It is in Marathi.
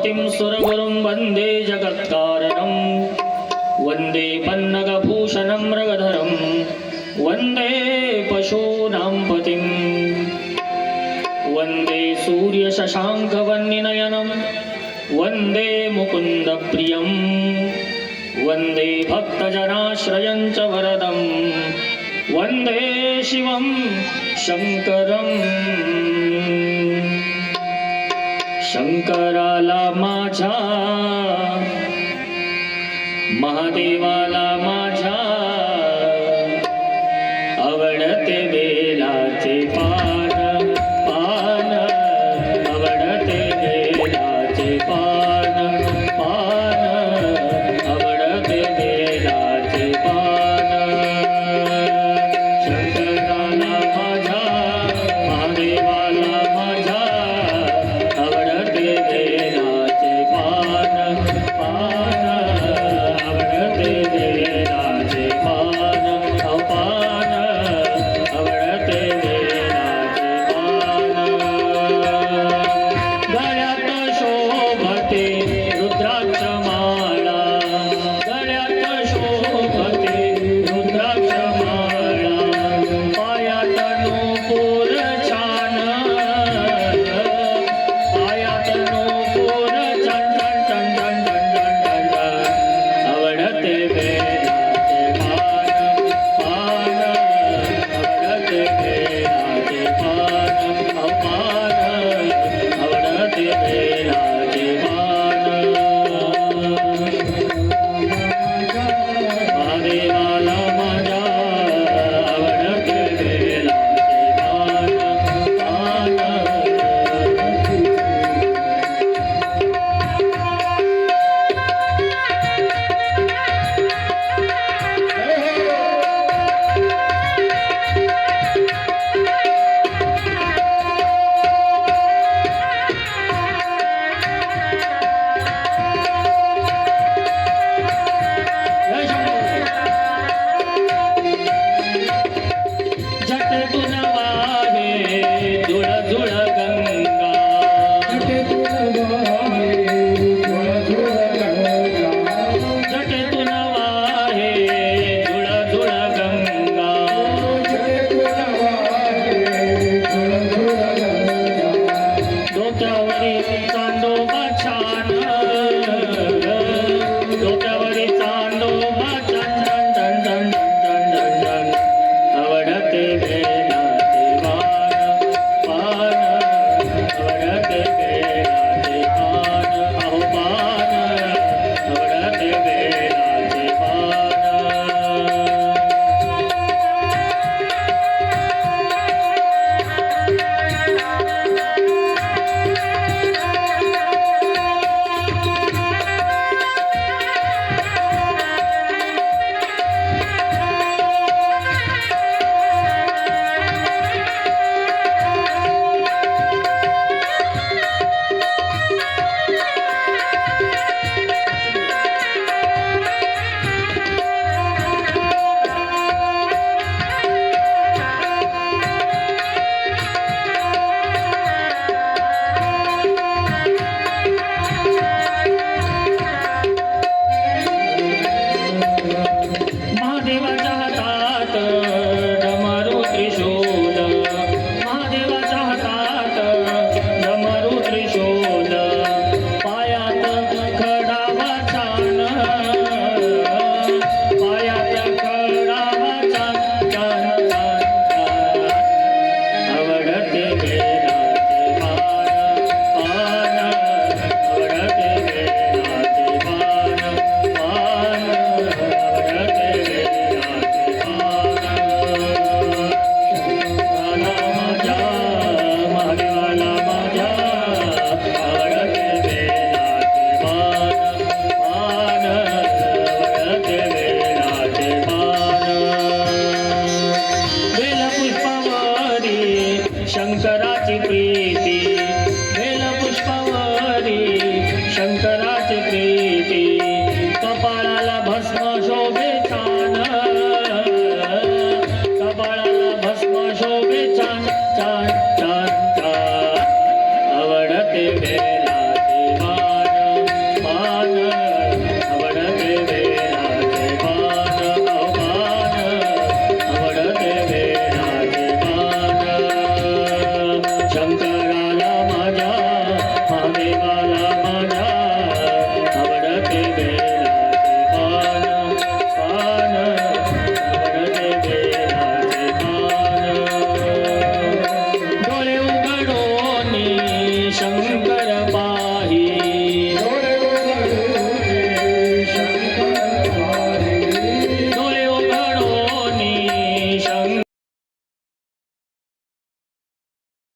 पतिं सुरगुरुं वन्दे जगत्कारणं वन्दे पन्नगभूषणं मृगधरं वन्दे पशूनां पतिं वन्दे सूर्यशशाङ्कवह्निनयनं वन्दे मुकुन्दप्रियं वन्दे भक्तजनाश्रयं च वरदं वन्दे शिवं शङ्करम् शंकराला माझ्या महादेवाला माझ्या आवडते बेलाचे पान पान आवडते बेलाचे पान पान आवडते बेलाचे पान शंकराला माझ्या महादेवाला माझ्या बेलाचे पान पान आवडते बेलाचे पान पान आवडते बेलाचे पान गळ्यात शोभते रुद्राक्ष माळा गळ्यात शोभते रुद्राक्ष माळा पायात नूपुर छान चांदोबा छान